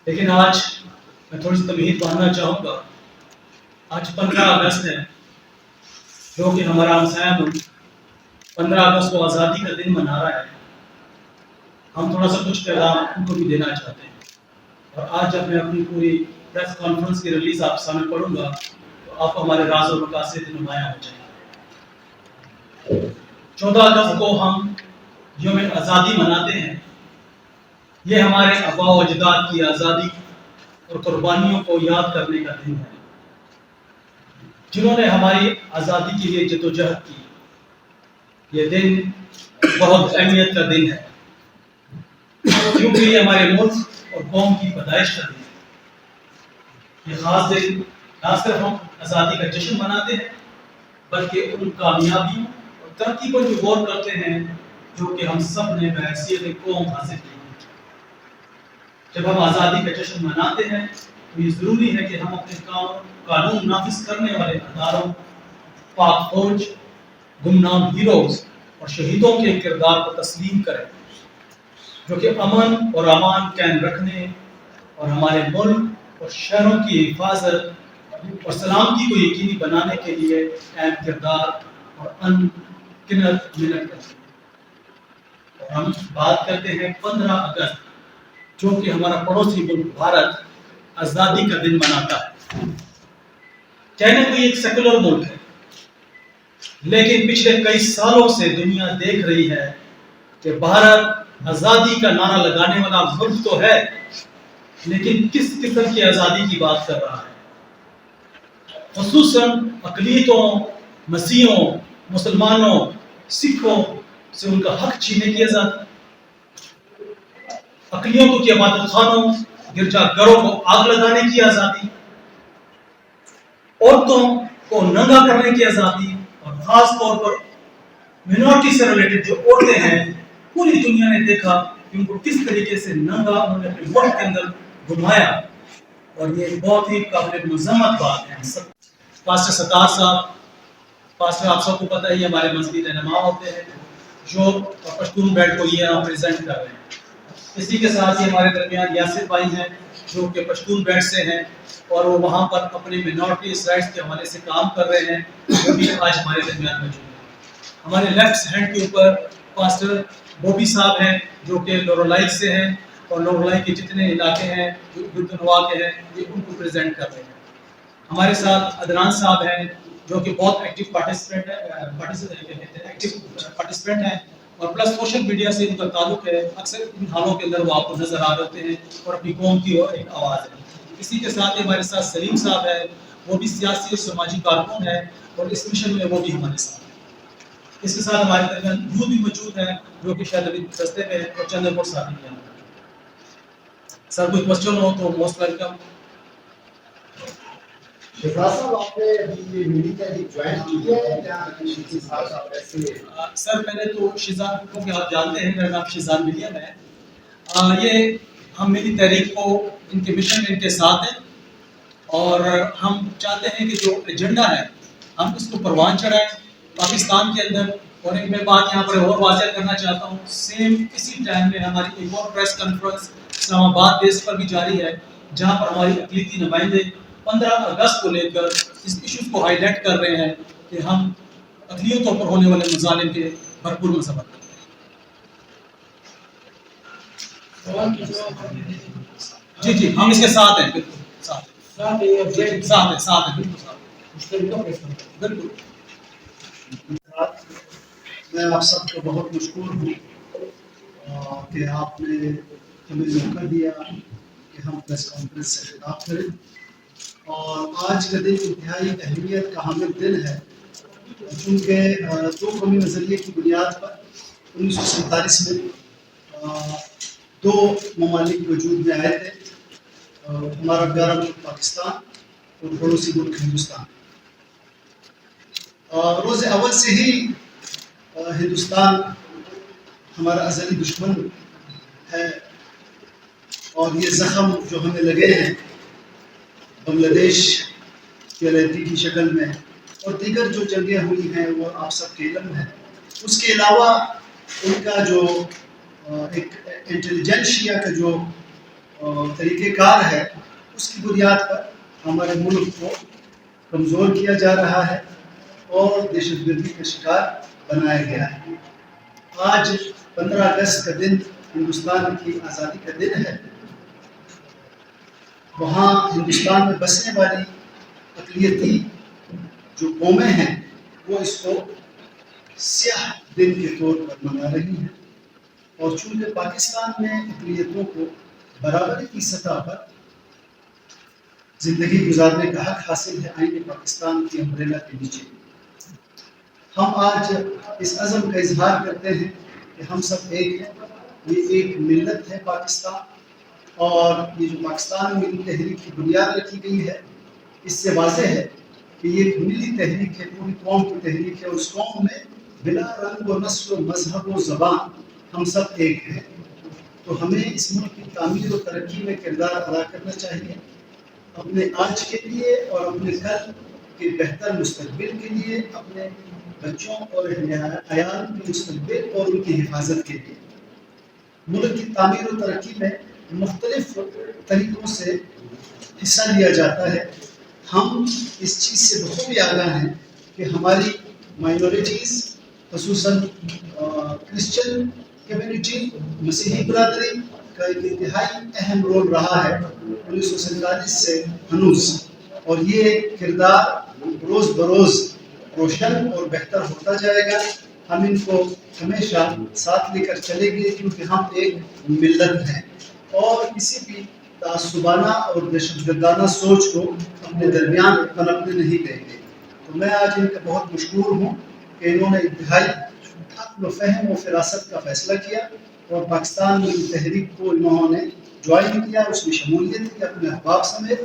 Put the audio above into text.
لیکن آج میں تھوڑی سی تمہید باندھنا چاہوں گا. آج 15 اگست ہے جو کہ ہمارا ہمسایہ ملک 15 اگست کو آزادی کا دن منا رہا ہے. ہم تھوڑا سا کچھ پیغام ان کو بھی دینا چاہتے ہیں. اور آج جب میں اپنی پوری پریس کانفرنس کی ریلیز آپ سامنے پڑھوں گا تو آپ ہمارے راز و مقاصد نمایاں ہو جائیں گے. 14 اگست کو ہم یوم آزادی مناتے ہیں. یہ ہمارے آباء و اجداد کی آزادی اور قربانیوں کو یاد کرنے کا دن ہے، جنہوں نے ہماری آزادی کے لیے جدوجہد کی. یہ دن بہت اہمیت کا دن ہے کیونکہ یہ ہمارے ملک اور قوم کی پیدائش کا دن ہے. یہ خاص دن نہ صرف ہم آزادی کا جشن مناتے ہیں بلکہ ان کامیابیوں اور ترقی پر بھی غور کرتے ہیں جو کہ ہم سب نے بحیثیت قوم حاصل کی. جب ہم آزادی کا جشن مناتے ہیں تو یہ ضروری ہے کہ ہم اپنے قانون نافذ کرنے والے اداروں، پاک فوج، گمنام ہیروز اور شہیدوں کے کردار کو تسلیم کریں جو کہ امن اور امان قائم رکھنے اور ہمارے ملک اور شہروں کی حفاظت اور سلامتی کو یقینی بنانے کے لیے اہم کردار اور انگنت محنت کرتے ہیں. اور ہم بات کرتے ہیں 15 اگست جو کہ ہمارا پڑوسی ملک بھارت آزادی کا دن مناتا ہے. چائنا کوئی ایک سیکولر ملک ہے لیکن پچھلے کئی سالوں سے دنیا دیکھ رہی ہے کہ بھارت آزادی کا نعرہ لگانے والا ملک تو ہے لیکن کس قسم کی آزادی کی بات کر رہا ہے. خصوصاً اقلیتوں، مسیحوں، مسلمانوں، سکھوں سے ان کا حق چھینے کی آزادی، اقلیتوں کی عبادت خانوں، گرجا گھروں کو آگ لگانے کی آزادی، عورتوں کو ننگا کرنے کی آزادی، اور خاص طور پر مینورٹی سے ریلیٹڈ جو عورتیں ہیں پوری دنیا نے دیکھا کہ ان کو کس طریقے سے ننگا انہوں نے اپنے ملک کے اندر گھمایا. اور یہ بہت ہی قابل مذمت بات ہے. پاسٹر ستار صاحب، پاسٹر آپ سب کو پتہ ہی ہمارے مذہبی رہنما ہوتے ہیں جو پشتون بیلٹ کو یہ ریپرزینٹ کر رہے ہیں. اسی کے ساتھ ہی ہمارے درمیان یاسر بھائی ہیں جو کہ پشتون بیلٹ سے ہیں اور وہ وہاں پر اپنے مینورٹیز رائٹس کے حوالے سے کام کر رہے ہیں جو بھی آج ہمارے درمیان موجود ہیں. ہمارے لیفٹ ہینڈ کے اوپر پاسٹر بوبی صاحب ہیں جو کہ لورلائی سے ہیں اور لورلائی کے جتنے علاقے ہیں جو گردنوا کے ہیں یہ ان کو پریزنٹ کر رہے ہیں. ہمارے ساتھ عدنان صاحب ہیں جو کہ بہت ایکٹیو پارٹیسپینٹ ہیں اور پلس سوشل میڈیا سے ان کا تعلق ہے. اکثر ان حالوں کے اندر وہ آپ کو نظر آ رہے ہوتے ہیں اور اپنی قوم کی ایک آواز ہے. اسی کے ساتھ ہی ہمارے ساتھ سلیم صاحب ہے، وہ بھی سیاسی اور سماجی کارکن ہے اور اس مشن میں وہ بھی ہمارے ساتھ ہیں. اس کے ساتھ ہمارے درمیان یوں بھی موجود ہیں جو کہ شاید ابھی رستے میں اور چند اور ساتھی ہیں. سر کوئی کوشچن ہو تو موسٹ ویلکم. سر پہلے تو شیزان کو کہ آپ جانتے ہیں میرا نام شیزان ولیم ہے. یہ ہم میری تحریک کو ان کے مشن ان کے ساتھ ہیں اور ہم چاہتے ہیں کہ جو ایجنڈا ہے ہم اس کو پروان چڑھائیں پاکستان کے اندر. اور ایک میں بات یہاں پر اور واضح کرنا چاہتا ہوں، سیم اسی ٹائم میں ہماری ایک اور پریس کانفرنس اسلام آباد بیس پر بھی جاری ہے جہاں پر ہماری اقلیتی نمائندے 15 اگست کو لے کر اس ایشوز کو ہائی لائٹ کر رہے ہیں کہ ہم اقلیتوں پر ہونے والے مظالم کے بھرپور مذمت کرتے ہیں. جی جی ہم اس کے ساتھ ہیں، بالکل ساتھ ہیں بالکل. میں آپ سب کو بہت مشکور ہوں کہ آپ نے ہمیں موقع دیا کہ ہم پریس کانفرنس سے خطاب کریں. اور آج کا دن انتہائی اہمیت کا حامل دن ہے چونکہ دو قومی نظریے کی بنیاد پر 1947 میں دو ممالک وجود میں آئے تھے، ہمارا پیارا ملک پاکستان اور پڑوسی ملک ہندوستان. روز اول سے ہی ہندوستان ہمارا ازلی دشمن ہے اور یہ زخم جو ہمیں لگے ہیں بنگلہ دیش کی علیحدگی کی شکل میں اور دیگر جو جنگیں ہوئی ہیں وہ آپ سب کے علم ہے. اس کے علاوہ ان کا جو ایک انٹیلیجنشیا کا جو طریقہ کار ہے اس کی بنیاد پر ہمارے ملک کو کمزور کیا جا رہا ہے اور دہشت گردی کا شکار بنایا گیا ہے۔ آج 15 اگست کا دن ہندوستان کی آزادی کا دن ہے۔ وہاں ہندوستان میں بسنے والی اقلیتی جو قومیں ہیں وہ اس کو سیاہ دن کے طور پر منا رہی ہیں، اور چونکہ پاکستان میں اقلیتوں کو برابری کی سطح پر زندگی گزارنے کا حق حاصل ہے آئین پاکستان کی امبریلا کے نیچے، ہم آج اس عزم کا اظہار کرتے ہیں کہ ہم سب ایک ہیں، یہ ایک ملت ہے پاکستان، اور یہ جو پاکستان میں ملی تحریک کی بنیاد رکھی گئی ہے اس سے واضح ہے کہ یہ ایک ملی تحریک ہے، پوری قوم کی تحریک ہے، اور اس قوم میں بلا رنگ و نسل و مذہب و زبان ہم سب ایک ہیں۔ تو ہمیں اس ملک کی تعمیر و ترقی میں کردار ادا کرنا چاہیے، اپنے آج کے لیے اور اپنے کل کے بہتر مستقبل کے لیے، اپنے بچوں اور عیال کے مستقبل اور ان کی حفاظت کے لیے۔ ملک کی تعمیر و ترقی میں مختلف طریقوں سے حصہ لیا جاتا ہے۔ ہم اس چیز سے بخوبی آگاہ ہیں کہ ہماری مائنورٹیز، خصوصاً کرسچن کمیونٹی، مسیحی برادری کا ایک انتہائی اہم رول رہا ہے 1947 سے ہنوز، اور یہ کردار روز بروز روشن اور بہتر ہوتا جائے گا۔ ہم ان کو ہمیشہ ساتھ لے کر چلیں گے کیونکہ ہم ایک ملت ہیں، اور کسی بھی تعصبانہ اور دہشت گردانہ سوچ کو اپنے درمیان پنپنے نہیں دیں گے۔ تو میں آج ان کا بہت مشکور ہوں کہ انہوں نے انتہائی عقل و فہم و فراست کا فیصلہ کیا اور پاکستان میں تحریک کو انہوں نے جوائن کیا، اس میں شمولیت کی اپنے احباب سمیت،